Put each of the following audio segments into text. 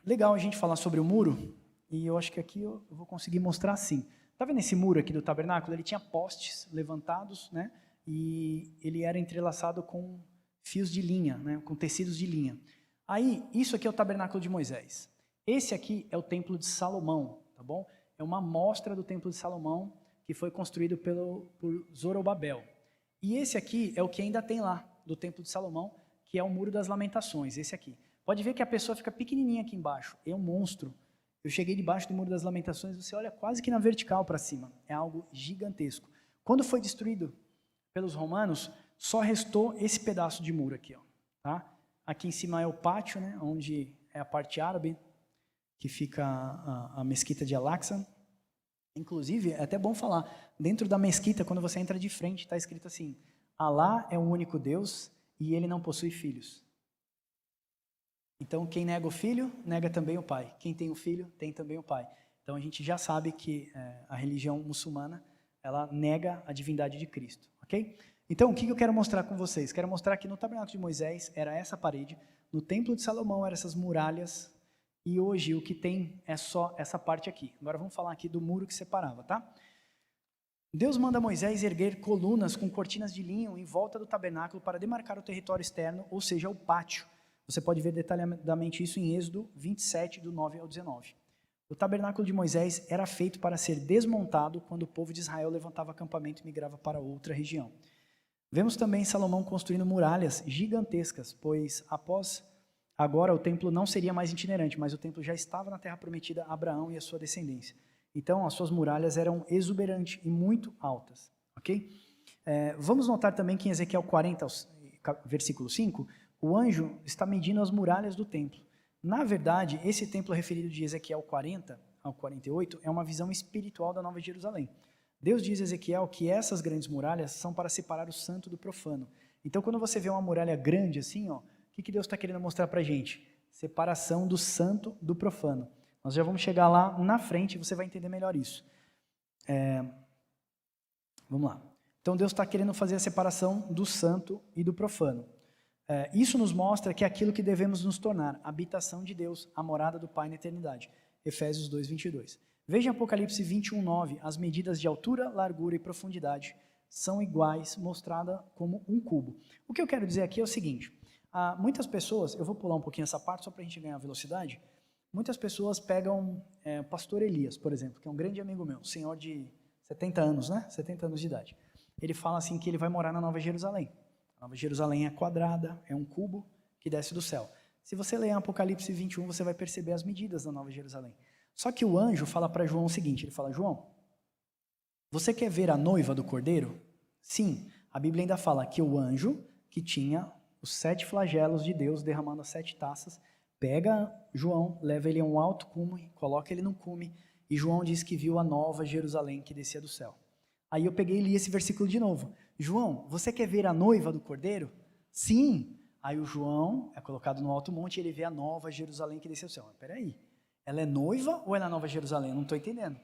Legal a gente falar sobre o muro, e eu acho que aqui eu vou conseguir mostrar assim. Tá vendo esse muro aqui do tabernáculo? Ele tinha postes levantados, né? E ele era entrelaçado com fios de linha, né? Com tecidos de linha. Aí, isso aqui é o tabernáculo de Moisés. Esse aqui é o templo de Salomão, tá bom? É uma amostra do templo de Salomão que foi construído por Zorobabel. E esse aqui é o que ainda tem lá, do templo de Salomão, que é o Muro das Lamentações, esse aqui. Pode ver que a pessoa fica pequenininha aqui embaixo, é um monstro. Eu cheguei debaixo do Muro das Lamentações, você olha quase que na vertical para cima, é algo gigantesco. Quando foi destruído pelos romanos, só restou esse pedaço de muro aqui, ó, tá? Aqui em cima é o pátio, né, onde é a parte árabe, que fica a mesquita de Al-Aqsa. Inclusive, é até bom falar, dentro da mesquita, quando você entra de frente, está escrito assim: Alá é o único Deus e ele não possui filhos. Então, quem nega o filho, nega também o pai. Quem tem o filho, tem também o pai. Então, a gente já sabe que a religião muçulmana, ela nega a divindade de Cristo, ok? Então, o que eu quero mostrar com vocês? Quero mostrar que no tabernáculo de Moisés era essa parede, no templo de Salomão eram essas muralhas, e hoje o que tem é só essa parte aqui. Agora vamos falar aqui do muro que separava, tá? Deus manda Moisés erguer colunas com cortinas de linho em volta do tabernáculo para demarcar o território externo, ou seja, o pátio. Você pode ver detalhadamente isso em Êxodo 27, do 9 ao 19. O tabernáculo de Moisés era feito para ser desmontado quando o povo de Israel levantava acampamento e migrava para outra região. Vemos também Salomão construindo muralhas gigantescas, pois agora o templo não seria mais itinerante, mas o templo já estava na terra prometida a Abraão e a sua descendência. Então, as suas muralhas eram exuberantes e muito altas, ok? Vamos notar também que em Ezequiel 40, versículo 5, o anjo está medindo as muralhas do templo. Na verdade, esse templo referido de Ezequiel 40 ao 48 é uma visão espiritual da Nova Jerusalém. Deus diz a Ezequiel que essas grandes muralhas são para separar o santo do profano. Então, quando você vê uma muralha grande assim, ó, o que Deus está querendo mostrar para a gente? Separação do santo do profano. Nós já vamos chegar lá na frente e você vai entender melhor isso. Vamos lá. Então, Deus está querendo fazer a separação do santo e do profano. Isso nos mostra que é aquilo que devemos nos tornar, a habitação de Deus, a morada do Pai na eternidade. Efésios 2, 22. Veja em Apocalipse 21, 9, as medidas de altura, largura e profundidade são iguais, mostrada como um cubo. O que eu quero dizer aqui é o seguinte, muitas pessoas, eu vou pular um pouquinho essa parte só para a gente ganhar velocidade, muitas pessoas pegam o pastor Elias, por exemplo, que é um grande amigo meu, senhor de 70 anos, né? 70 anos de idade. Ele fala assim que ele vai morar na Nova Jerusalém. A Nova Jerusalém é quadrada, é um cubo que desce do céu. Se você ler Apocalipse 21, você vai perceber as medidas da Nova Jerusalém. Só que o anjo fala para João o seguinte, ele fala, João, você quer ver a noiva do Cordeiro? Sim, a Bíblia ainda fala que o anjo, que tinha os 7 flagelos de Deus derramando as 7 taças, pega João, leva ele a um alto cume, coloca ele no cume, e João diz que viu a Nova Jerusalém que descia do céu. Aí eu peguei e li esse versículo de novo. João, você quer ver a noiva do Cordeiro? Sim. Aí o João é colocado no alto monte e ele vê a Nova Jerusalém que desceu do céu. Mas peraí, ela é noiva ou ela é Nova Jerusalém? Eu não estou entendendo.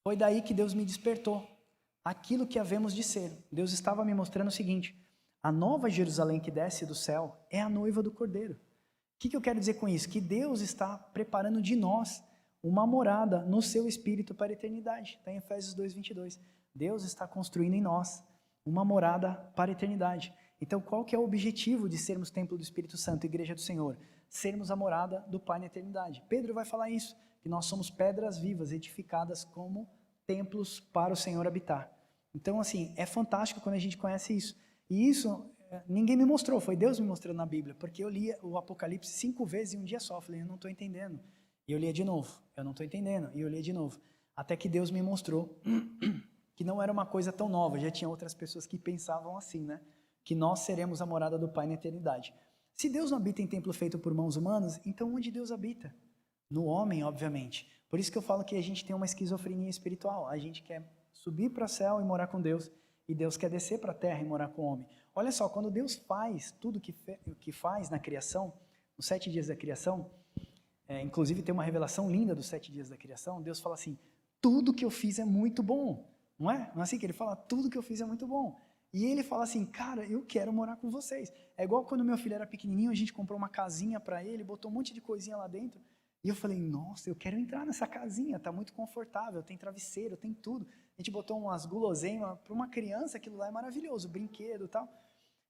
Foi daí que Deus me despertou. Aquilo que havemos de ser. Deus estava me mostrando o seguinte, a Nova Jerusalém que desce do céu é a noiva do Cordeiro. O que eu quero dizer com isso? Que Deus está preparando de nós uma morada no seu Espírito para a eternidade. Está em Efésios 2, 22. Deus está construindo em nós uma morada para a eternidade. Então, qual que é o objetivo de sermos templo do Espírito Santo, igreja do Senhor? Sermos a morada do Pai na eternidade. Pedro vai falar isso, que nós somos pedras vivas, edificadas como templos para o Senhor habitar. Então, assim, é fantástico quando a gente conhece isso. E isso, ninguém me mostrou, foi Deus me mostrando na Bíblia, porque eu li o Apocalipse 5 vezes em um dia só. Eu falei, eu não estou entendendo. E eu lia de novo, eu não estou entendendo. E eu lia de novo. Até que Deus me mostrou que não era uma coisa tão nova, já tinha outras pessoas que pensavam assim, né? Que nós seremos a morada do Pai na eternidade. Se Deus não habita em templo feito por mãos humanas, então onde Deus habita? No homem, obviamente. Por isso que eu falo que a gente tem uma esquizofrenia espiritual. A gente quer subir para o céu e morar com Deus, e Deus quer descer para a terra e morar com o homem. Olha só, quando Deus faz tudo que faz na criação, nos 7 dias da criação, inclusive tem uma revelação linda dos 7 dias da criação, Deus fala assim, tudo que eu fiz é muito bom. Não é? Não é assim que ele fala? Tudo que eu fiz é muito bom. E ele fala assim, cara, eu quero morar com vocês. É igual quando meu filho era pequenininho, a gente comprou uma casinha para ele, botou um monte de coisinha lá dentro. E eu falei, nossa, eu quero entrar nessa casinha, tá muito confortável, tem travesseiro, tem tudo. A gente botou umas guloseimas para uma criança, aquilo lá é maravilhoso, brinquedo e tal.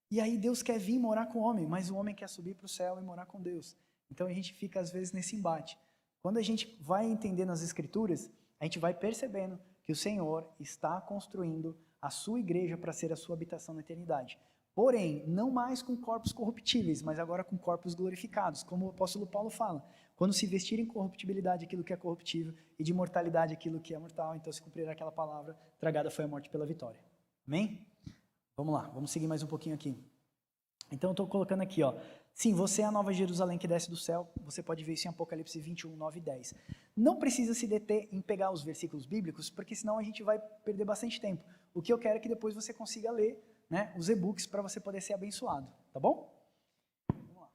E aí Deus quer vir morar com o homem, mas o homem quer subir para o céu e morar com Deus. Então a gente fica às vezes nesse embate. Quando a gente vai entendendo as Escrituras, a gente vai percebendo que o Senhor está construindo a sua igreja para ser a sua habitação na eternidade. Porém, não mais com corpos corruptíveis, mas agora com corpos glorificados, como o apóstolo Paulo fala. Quando se vestir em corruptibilidade aquilo que é corruptível e de mortalidade aquilo que é mortal, então se cumprirá aquela palavra, tragada foi a morte pela vitória. Amém? Vamos lá, vamos seguir mais um pouquinho aqui. Então eu estou colocando aqui, ó. Sim, você é a nova Jerusalém que desce do céu. Você pode ver isso em Apocalipse 21, 9 e 10. Não precisa se deter em pegar os versículos bíblicos, porque senão a gente vai perder bastante tempo. O que eu quero é que depois você consiga ler, né, os e-books para você poder ser abençoado, tá bom? Vamos lá.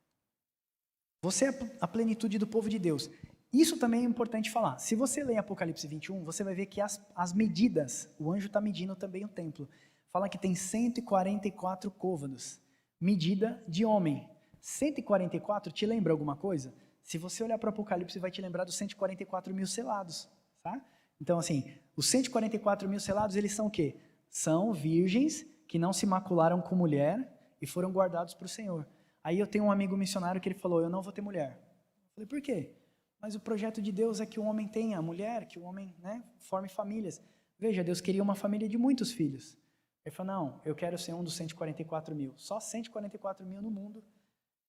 Você é a plenitude do povo de Deus. Isso também é importante falar. Se você ler Apocalipse 21, você vai ver que as medidas, o anjo está medindo também o templo. Fala que tem 144 côvados. Medida de homem. 144 te lembra alguma coisa? Se você olhar para o Apocalipse, vai te lembrar dos 144 mil selados. Tá? Então, assim, os 144 mil selados, eles são o quê? São virgens que não se macularam com mulher e foram guardados para o Senhor. Aí eu tenho um amigo missionário que ele falou, eu não vou ter mulher. Eu falei, por quê? Mas o projeto de Deus é que o homem tenha mulher, que o homem, né, forme famílias. Veja, Deus queria uma família de muitos filhos. Ele falou, não, eu quero ser um dos 144 mil. Só 144 mil no mundo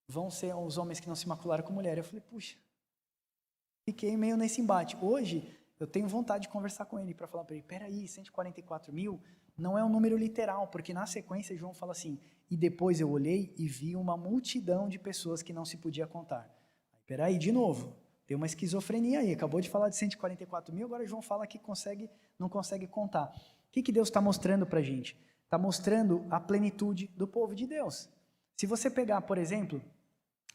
vão ser os homens que não se macularam com mulher. Eu falei, puxa, fiquei meio nesse embate. Hoje, eu tenho vontade de conversar com ele para falar para ele, peraí, 144 mil não é um número literal, porque na sequência João fala assim, e depois eu olhei e vi uma multidão de pessoas que não se podia contar. Aí, peraí, de novo, tem uma esquizofrenia aí, acabou de falar de 144 mil, agora João fala que não consegue contar. O que Deus está mostrando para a gente? Está mostrando a plenitude do povo de Deus. Se você pegar, por exemplo,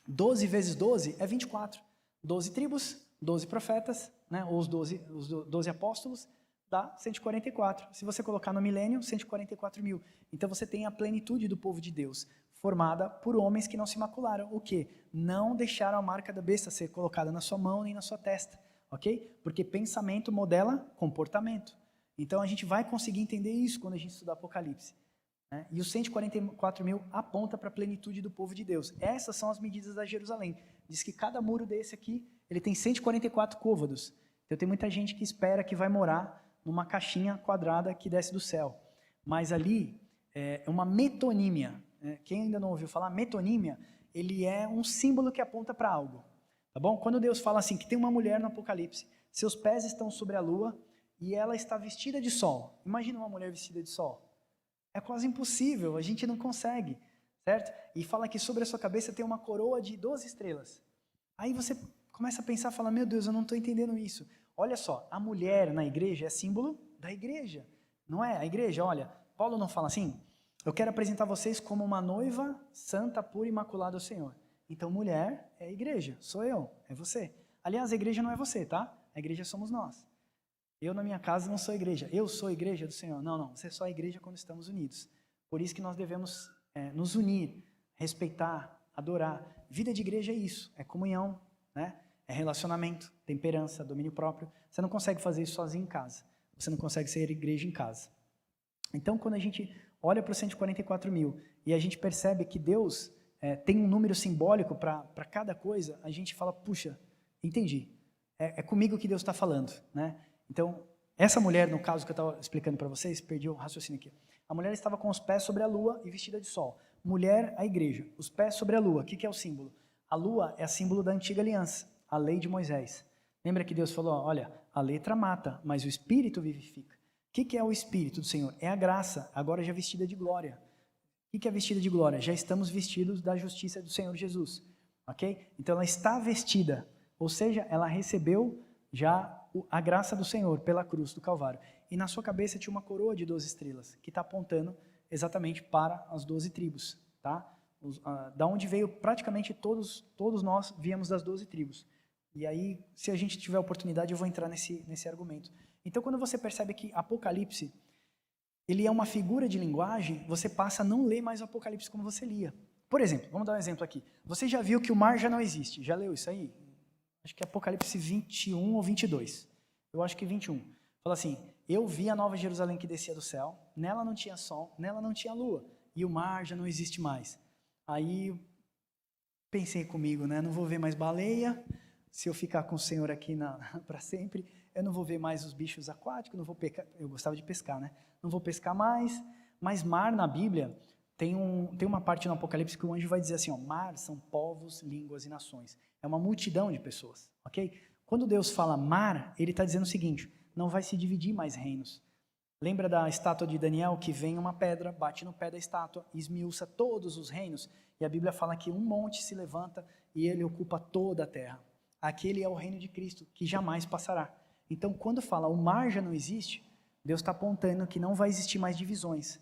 12 vezes 12 é 24. 12 tribos, 12 profetas, né, ou os 12 apóstolos, dá 144. Se você colocar no milênio, 144 mil. Então você tem a plenitude do povo de Deus, formada por homens que não se macularam. O quê? Não deixaram a marca da besta ser colocada na sua mão nem na sua testa. Ok? Porque pensamento modela comportamento. Então a gente vai conseguir entender isso quando a gente estudar Apocalipse. Né? E os 144 mil aponta para a plenitude do povo de Deus. Essas são as medidas da Jerusalém. Diz que cada muro desse aqui, ele tem 144 côvados. Então tem muita gente que espera que vai morar numa caixinha quadrada que desce do céu. Mas ali é uma metonímia. Né? Quem ainda não ouviu falar, metonímia, ele é um símbolo que aponta para algo. Tá bom? Quando Deus fala assim, que tem uma mulher no Apocalipse, seus pés estão sobre a lua e ela está vestida de sol. Imagina uma mulher vestida de sol. É quase impossível, a gente não consegue, certo? E fala que sobre a sua cabeça tem uma coroa de 12 estrelas. Aí você começa a pensar, fala, meu Deus, eu não estou entendendo isso. Olha só, a mulher na igreja é símbolo da igreja, não é? A igreja, olha, Paulo não fala assim, eu quero apresentar vocês como uma noiva santa, pura e imaculada ao Senhor. Então mulher é a igreja, sou eu, é você. Aliás, a igreja não é você, tá? A igreja somos nós. Eu, na minha casa, não sou igreja. Eu sou a igreja do Senhor. Não. Você é só a igreja quando estamos unidos. Por isso que nós devemos nos unir, respeitar, adorar. Vida de igreja é isso. É comunhão, né? É relacionamento, temperança, domínio próprio. Você não consegue fazer isso sozinho em casa. Você não consegue ser igreja em casa. Então, quando a gente olha para os 144 mil e a gente percebe que Deus tem um número simbólico para cada coisa, a gente fala, puxa, entendi. É comigo que Deus está falando, né? Então, essa mulher, no caso que eu estava explicando para vocês, perdi o raciocínio aqui. A mulher estava com os pés sobre a lua e vestida de sol. Mulher, a igreja. Os pés sobre a lua. O que é o símbolo? A lua é símbolo da antiga aliança, a lei de Moisés. Lembra que Deus falou, olha, a letra mata, mas o espírito vivifica. O que é o espírito do Senhor? É a graça, agora já vestida de glória. O que é vestida de glória? Já estamos vestidos da justiça do Senhor Jesus. Ok? Então ela está vestida, ou seja, ela recebeu já a graça do Senhor pela cruz do Calvário. E na sua cabeça tinha uma coroa de 12 estrelas, que está apontando exatamente para as 12 tribos. Tá? Da onde veio praticamente todos nós viemos das 12 tribos. E aí, se a gente tiver oportunidade, eu vou entrar nesse argumento. Então, quando você percebe que Apocalipse, ele é uma figura de linguagem, você passa a não ler mais o Apocalipse como você lia. Por exemplo, vamos dar um exemplo aqui. Você já viu que o mar já não existe? Já leu isso aí? Acho que é Apocalipse 21 ou 22. Eu acho que 21. Fala assim, eu vi a Nova Jerusalém que descia do céu, nela não tinha sol, nela não tinha lua, e o mar já não existe mais. Aí pensei comigo, né? Não vou ver mais baleia, se eu ficar com o Senhor aqui para sempre, eu não vou ver mais os bichos aquáticos, não vou pescar, eu gostava de pescar, né? Não vou pescar mais, mas mar na Bíblia, tem uma parte no Apocalipse que o anjo vai dizer assim, ó, mar são povos, línguas e nações. É uma multidão de pessoas, ok? Quando Deus fala mar, ele está dizendo o seguinte, não vai se dividir mais reinos. Lembra da estátua de Daniel, que vem uma pedra, bate no pé da estátua, esmiuça todos os reinos, e a Bíblia fala que um monte se levanta e ele ocupa toda a terra. Aquele é o reino de Cristo, que jamais passará. Então, quando fala o mar já não existe, Deus está apontando que não vai existir mais divisões.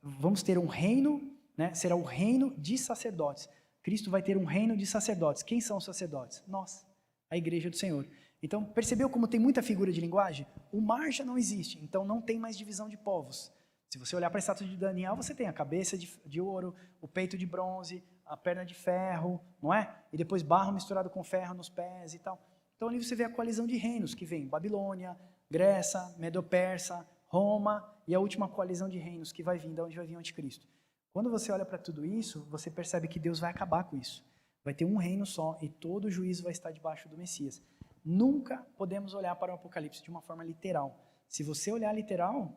Vamos ter um reino, né? Será o reino de sacerdotes. Cristo vai ter um reino de sacerdotes. Quem são os sacerdotes? Nós, a igreja do Senhor. Então, percebeu como tem muita figura de linguagem? O mar já não existe, então não tem mais divisão de povos. Se você olhar para a estátua de Daniel, você tem a cabeça de ouro, o peito de bronze, a perna de ferro, não é? E depois barro misturado com ferro nos pés e tal. Então ali você vê a coalizão de reinos que vem Babilônia, Grécia, Medo-Persa, Roma e a última coalizão de reinos que vai vir, de onde vai vir o anticristo. Quando você olha para tudo isso, você percebe que Deus vai acabar com isso. Vai ter um reino só e todo o juízo vai estar debaixo do Messias. Nunca podemos olhar para o Apocalipse de uma forma literal. Se você olhar literal,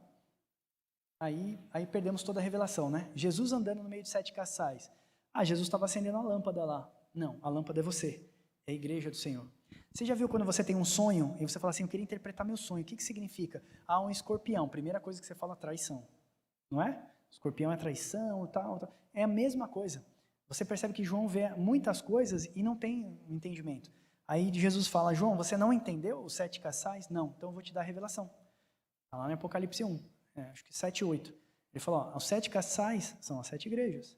aí perdemos toda a revelação, né? Jesus andando no meio de 7 caçais. Ah, Jesus estava acendendo a lâmpada lá. Não, a lâmpada é você, é a igreja do Senhor. Você já viu quando você tem um sonho e você fala assim, eu queria interpretar meu sonho, o que significa? Ah, um escorpião, primeira coisa que você fala, traição, não é? Escorpião é traição, tal. É a mesma coisa. Você percebe que João vê muitas coisas e não tem entendimento. Aí Jesus fala, João, você não entendeu os 7 caçais? Não, então eu vou te dar a revelação. Está lá no Apocalipse 1, acho que 7 e 8. Ele falou, os 7 caçais são as 7 igrejas.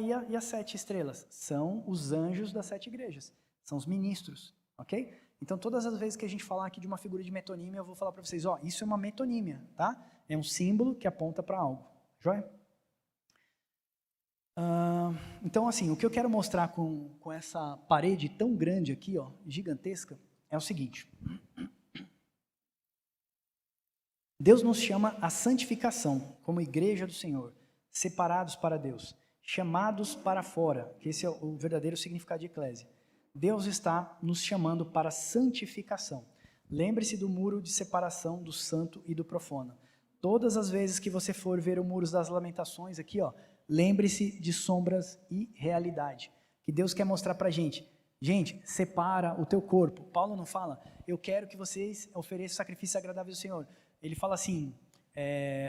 E as 7 estrelas? São os anjos das 7 igrejas. São os ministros, ok? Então, todas as vezes que a gente falar aqui de uma figura de metonímia, eu vou falar para vocês, isso é uma metonímia, tá? É um símbolo que aponta para algo, joia? Então, assim, o que eu quero mostrar com essa parede tão grande aqui, gigantesca, é o seguinte. Deus nos chama à santificação, como igreja do Senhor, separados para Deus, chamados para fora, que esse é o verdadeiro significado de eclésia. Deus está nos chamando para santificação. Lembre-se do muro de separação do santo e do profano. Todas as vezes que você for ver o muro das lamentações aqui, lembre-se de sombras e realidade. Que Deus quer mostrar para a gente. Gente, separa o teu corpo. Paulo não fala, eu quero que vocês ofereçam sacrifício agradável ao Senhor. Ele fala assim,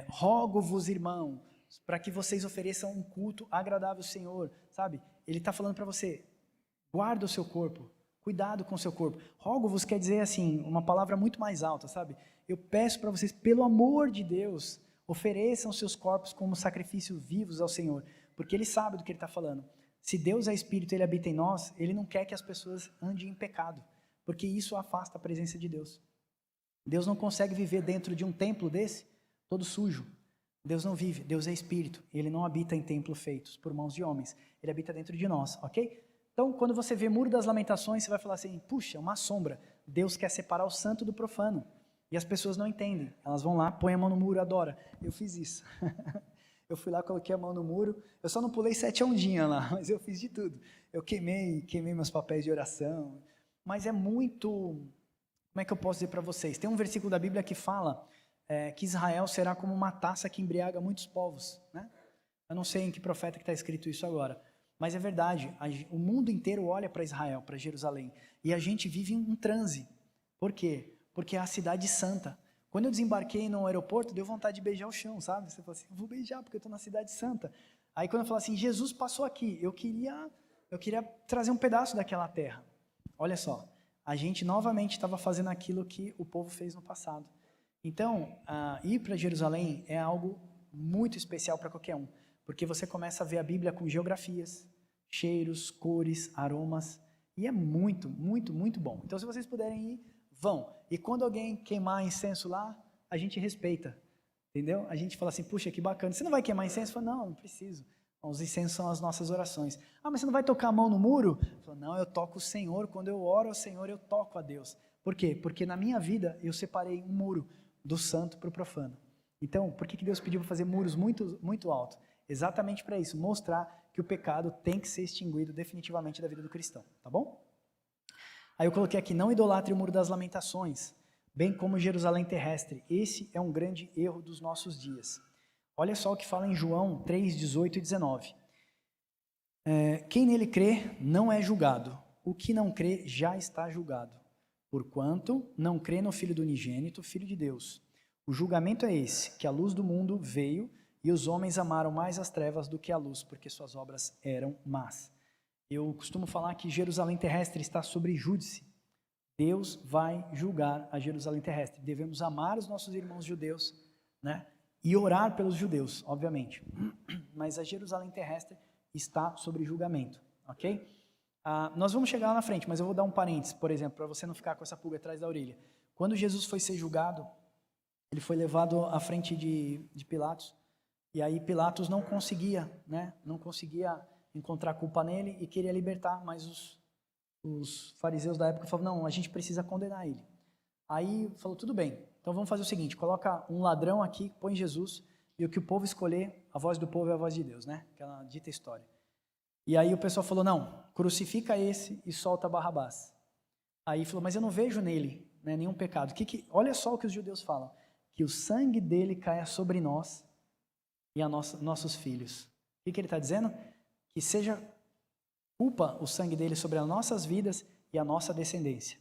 rogo-vos, irmão, para que vocês ofereçam um culto agradável ao Senhor, sabe? Ele está falando para você, guarda o seu corpo, cuidado com o seu corpo. Rogo-vos quer dizer assim, uma palavra muito mais alta, sabe? Eu peço para vocês, pelo amor de Deus, ofereçam seus corpos como sacrifícios vivos ao Senhor, porque Ele sabe do que Ele está falando. Se Deus é Espírito e Ele habita em nós, Ele não quer que as pessoas andem em pecado, porque isso afasta a presença de Deus. Deus não consegue viver dentro de um templo desse, todo sujo. Deus não vive, Deus é Espírito, Ele não habita em templos feitos por mãos de homens, Ele habita dentro de nós, ok? Então, quando você vê Muro das Lamentações, você vai falar assim, puxa, uma sombra, Deus quer separar o santo do profano, e as pessoas não entendem, elas vão lá, põem a mão no muro, adora. Eu fiz isso. Eu fui lá, coloquei a mão no muro, eu só não pulei 7 ondinhas lá, mas eu fiz de tudo. Eu queimei meus papéis de oração, mas é muito, como é que eu posso dizer para vocês? Tem um versículo da Bíblia que fala que Israel será como uma taça que embriaga muitos povos, né? Eu não sei em que profeta que está escrito isso agora, mas é verdade, o mundo inteiro olha para Israel, para Jerusalém, e a gente vive em um transe. Por quê? Porque é a cidade santa. Quando eu desembarquei no aeroporto, deu vontade de beijar o chão, sabe? Você fala assim, vou beijar porque eu estou na cidade santa. Aí quando eu falo assim, Jesus passou aqui, eu queria trazer um pedaço daquela terra. Olha só, a gente novamente estava fazendo aquilo que o povo fez no passado. Então, ir para Jerusalém é algo muito especial para qualquer um, porque você começa a ver a Bíblia com geografias, cheiros, cores, aromas, e é muito, muito, muito bom. Então, se vocês puderem ir, vão. E quando alguém queimar incenso lá, a gente respeita, Entendeu? A gente fala assim, puxa, que bacana. Você não vai queimar incenso? Eu falo, não preciso. Os incensos são as nossas orações. Ah, mas você não vai tocar a mão no muro? Eu falo, não, eu toco o Senhor. Quando eu oro ao Senhor, eu toco a Deus. Por quê? Porque na minha vida eu separei um muro do santo para o profano. Então, por que Deus pediu para fazer muros muito, muito altos? Exatamente para isso, mostrar que o pecado tem que ser extinguido definitivamente da vida do cristão, tá bom? Aí eu coloquei aqui, não idolatre o muro das lamentações, bem como Jerusalém terrestre. Esse é um grande erro dos nossos dias. Olha só o que fala em João 3, 18 e 19. Quem nele crê não é julgado. O que não crê já está julgado. Porquanto não crê no Filho do unigênito, Filho de Deus. O julgamento é esse, que a luz do mundo veio e os homens amaram mais as trevas do que a luz, porque suas obras eram más. Eu costumo falar que Jerusalém terrestre está sobre júdice. Deus vai julgar a Jerusalém terrestre. Devemos amar os nossos irmãos judeus, né? E orar pelos judeus, obviamente. Mas a Jerusalém terrestre está sobre julgamento, ok? Nós vamos chegar lá na frente, mas eu vou dar um parênteses, por exemplo, para você não ficar com essa pulga atrás da orelha. Quando Jesus foi ser julgado, ele foi levado à frente de Pilatos, e aí Pilatos não conseguia, né? Não conseguia encontrar culpa nele e queria libertar, mas os fariseus da época falavam, não, a gente precisa condenar ele. Aí falou, tudo bem, então vamos fazer o seguinte, coloca um ladrão aqui, põe Jesus, e o que o povo escolher, a voz do povo é a voz de Deus, né? Aquela dita história. E aí o pessoal falou, não, crucifica esse e solta Barrabás. Aí falou, mas eu não vejo nele, né, nenhum pecado. Olha só o que os judeus falam, que o sangue dele caia sobre nós e a nossos filhos. O que ele está dizendo? Que seja culpa o sangue dele sobre as nossas vidas e a nossa descendência.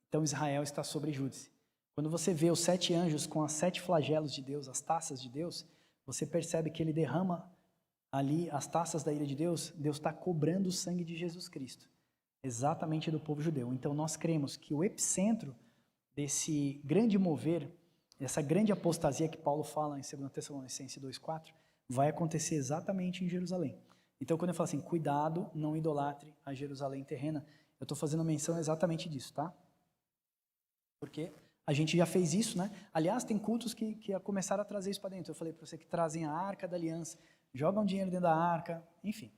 Então Israel está sobre júdice. Quando você vê os 7 anjos com as 7 flagelos de Deus, as taças de Deus, você percebe que ele derrama ali as taças da ira de Deus. Deus está cobrando o sangue de Jesus Cristo, exatamente do povo judeu. Então nós cremos que o epicentro desse grande mover, essa grande apostasia que Paulo fala em 2 Tessalonicenses 2,4, vai acontecer exatamente em Jerusalém. Então quando eu falo assim, cuidado, não idolatre a Jerusalém terrena, eu estou fazendo menção exatamente disso, tá? Porque a gente já fez isso, né? Aliás, tem cultos que começaram a trazer isso para dentro. Eu falei para você que trazem a Arca da Aliança, jogam dinheiro dentro da Arca, enfim.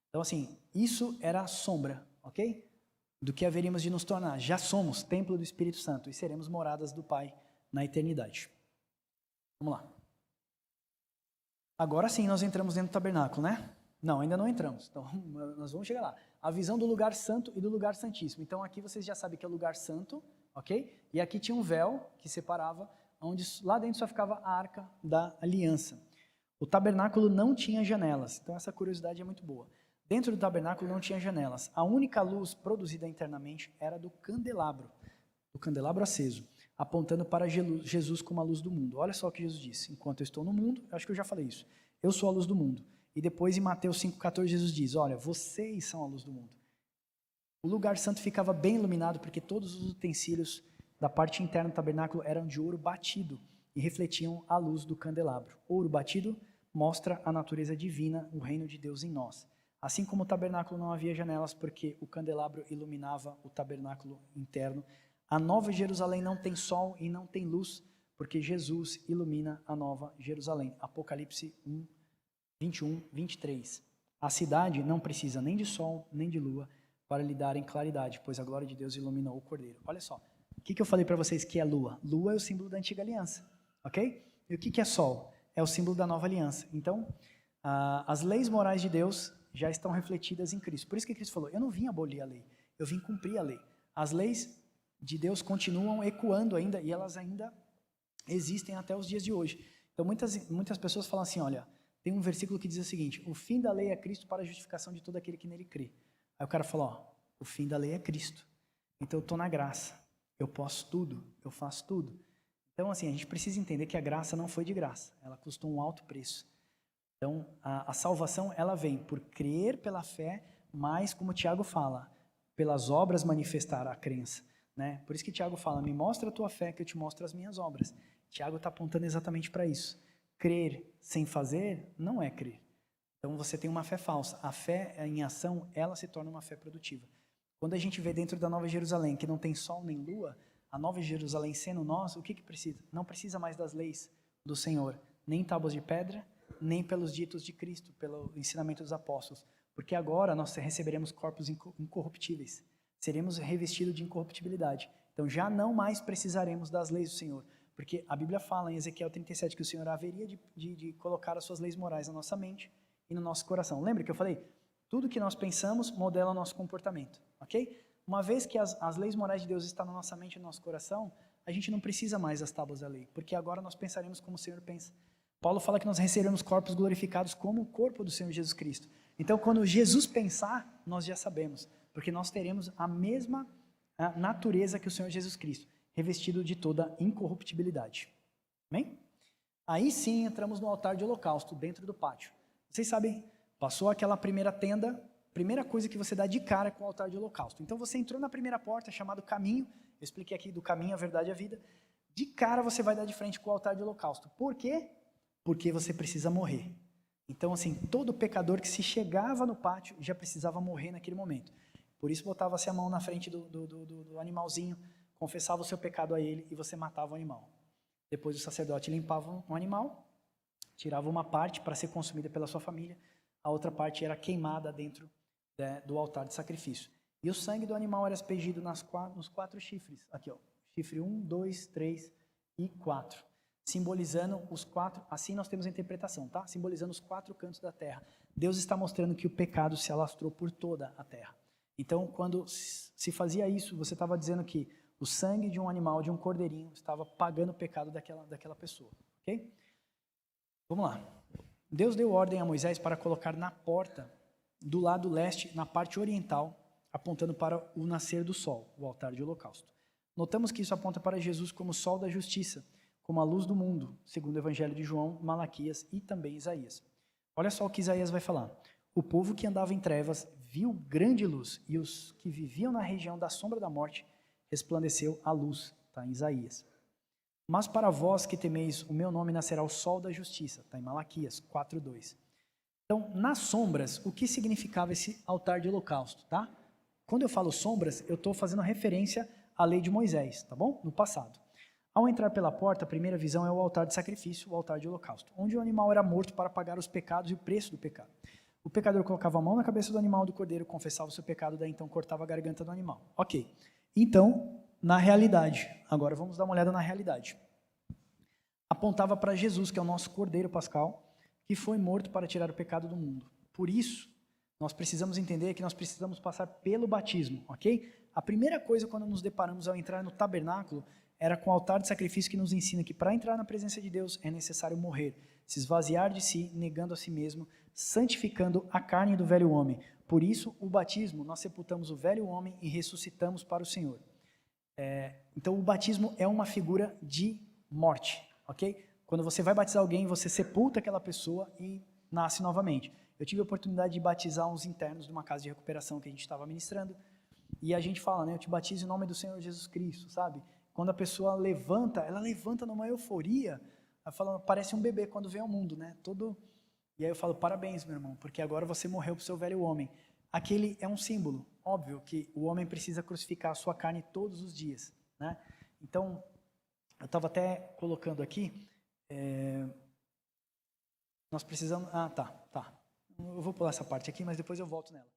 Então assim, isso era a sombra, ok? Do que haveríamos de nos tornar. Já somos templo do Espírito Santo e seremos moradas do Pai na eternidade. Vamos lá. Agora sim nós entramos dentro do tabernáculo, né? Não, ainda não entramos. Então nós vamos chegar lá. A visão do lugar santo e do lugar santíssimo. Então aqui vocês já sabem que é o lugar santo, ok? E aqui tinha um véu que separava, onde lá dentro só ficava a Arca da Aliança. O tabernáculo não tinha janelas. Então essa curiosidade é muito boa. Dentro do tabernáculo não tinha janelas. A única luz produzida internamente era do candelabro aceso, apontando para Jesus como a luz do mundo. Olha só o que Jesus disse. Enquanto eu estou no mundo, acho que eu já falei isso, eu sou a luz do mundo. E depois em Mateus 5,14 Jesus diz, olha, vocês são a luz do mundo. O lugar santo ficava bem iluminado porque todos os utensílios da parte interna do tabernáculo eram de ouro batido e refletiam a luz do candelabro. Ouro batido mostra a natureza divina, o reino de Deus em nós. Assim como o tabernáculo não havia janelas porque o candelabro iluminava o tabernáculo interno, a Nova Jerusalém não tem sol e não tem luz porque Jesus ilumina a Nova Jerusalém. Apocalipse 1, 21, 23. A cidade não precisa nem de sol nem de lua para lhe darem claridade, pois a glória de Deus iluminou o Cordeiro. Olha só, o que eu falei para vocês que é lua? Lua é o símbolo da antiga aliança, ok? E o que é sol? É o símbolo da nova aliança. Então, as leis morais de Deus já estão refletidas em Cristo. Por isso que Cristo falou, eu não vim abolir a lei, eu vim cumprir a lei. As leis de Deus continuam ecoando ainda e elas ainda existem até os dias de hoje. Então, muitas pessoas falam assim, olha, tem um versículo que diz o seguinte, o fim da lei é Cristo para a justificação de todo aquele que nele crê. Aí o cara fala, ó, o fim da lei é Cristo. Então eu estou na graça. Eu posso tudo, eu faço tudo. Então assim, a gente precisa entender que a graça não foi de graça. Ela custou um alto preço. Então a salvação, ela vem por crer pela fé, mas como Tiago fala, pelas obras manifestar a crença. Né? Por isso que Tiago fala, me mostra a tua fé que eu te mostro as minhas obras. Tiago está apontando exatamente para isso. Crer sem fazer não é crer. Então você tem uma fé falsa. A fé em ação, ela se torna uma fé produtiva. Quando a gente vê dentro da Nova Jerusalém, que não tem sol nem lua, a Nova Jerusalém sendo nós, o que precisa? Não precisa mais das leis do Senhor, nem tábuas de pedra, nem pelos ditos de Cristo, pelo ensinamento dos apóstolos. Porque agora nós receberemos corpos incorruptíveis. Seremos revestidos de incorruptibilidade. Então já não mais precisaremos das leis do Senhor. Porque a Bíblia fala em Ezequiel 37 que o Senhor haveria de colocar as suas leis morais na nossa mente e no nosso coração. Lembra que eu falei? Tudo que nós pensamos modela o nosso comportamento. Ok? Uma vez que as leis morais de Deus estão na nossa mente e no nosso coração, a gente não precisa mais das tábuas da lei. Porque agora nós pensaremos como o Senhor pensa. Paulo fala que nós receberemos corpos glorificados como o corpo do Senhor Jesus Cristo. Então, quando Jesus pensar, nós já sabemos, porque nós teremos a mesma natureza que o Senhor Jesus Cristo, revestido de toda incorruptibilidade. Amém? Aí sim entramos no altar de holocausto, dentro do pátio. Vocês sabem, passou aquela primeira tenda, primeira coisa que você dá de cara com o altar de holocausto. Então você entrou na primeira porta, chamado caminho, eu expliquei aqui do caminho, a verdade e a vida. De cara você vai dar de frente com o altar de holocausto. Por quê? Porque você precisa morrer. Então, assim, todo pecador que se chegava no pátio já precisava morrer naquele momento. Por isso, botava-se a mão na frente do animalzinho, confessava o seu pecado a ele e você matava o animal. Depois, o sacerdote limpava o animal, tirava uma parte para ser consumida pela sua família, a outra parte era queimada dentro do altar de sacrifício. E o sangue do animal era aspergido nos 4 chifres. Aqui, ó, chifre 1, 2, 3 e 4. Simbolizando os 4, assim nós temos a interpretação, tá? Simbolizando os 4 cantos da terra. Deus está mostrando que o pecado se alastrou por toda a terra. Então, quando se fazia isso, você estava dizendo que o sangue de um animal, de um cordeirinho, estava pagando o pecado daquela pessoa, ok? Vamos lá. Deus deu ordem a Moisés para colocar na porta, do lado leste, na parte oriental, apontando para o nascer do sol, o altar de holocausto. Notamos que isso aponta para Jesus como o sol da justiça, como a luz do mundo, segundo o Evangelho de João, Malaquias e também Isaías. Olha só o que Isaías vai falar. O povo que andava em trevas viu grande luz, e os que viviam na região da sombra da morte resplandeceu a luz. Está em Isaías. Mas para vós que temeis, o meu nome nascerá o sol da justiça. Está em Malaquias 4:2. Então, nas sombras, o que significava esse altar de holocausto? Tá? Quando eu falo sombras, eu estou fazendo referência à lei de Moisés, tá bom? No passado. Ao entrar pela porta, a primeira visão é o altar de sacrifício, o altar de holocausto, onde o animal era morto para pagar os pecados e o preço do pecado. O pecador colocava a mão na cabeça do animal do cordeiro, confessava o seu pecado, daí então cortava a garganta do animal. Ok. Então, na realidade, agora vamos dar uma olhada na realidade. Apontava para Jesus, que é o nosso cordeiro pascal, que foi morto para tirar o pecado do mundo. Por isso, nós precisamos entender que nós precisamos passar pelo batismo, ok? A primeira coisa quando nos deparamos ao entrar no tabernáculo era com o altar de sacrifício que nos ensina que para entrar na presença de Deus é necessário morrer, se esvaziar de si, negando a si mesmo, santificando a carne do velho homem. Por isso, o batismo, nós sepultamos o velho homem e ressuscitamos para o Senhor. Então, o batismo é uma figura de morte, ok? Quando você vai batizar alguém, você sepulta aquela pessoa e nasce novamente. Eu tive a oportunidade de batizar uns internos de uma casa de recuperação que a gente estava ministrando, e a gente fala, né, eu te batizo em nome do Senhor Jesus Cristo, sabe? Quando a pessoa levanta, ela levanta numa euforia, ela fala, parece um bebê quando vem ao mundo, né? E aí eu falo, parabéns, meu irmão, porque agora você morreu para o seu velho homem. Aquele é um símbolo, óbvio, que o homem precisa crucificar a sua carne todos os dias, né? Então, eu estava até colocando aqui, nós precisamos... tá. Eu vou pular essa parte aqui, mas depois eu volto nela.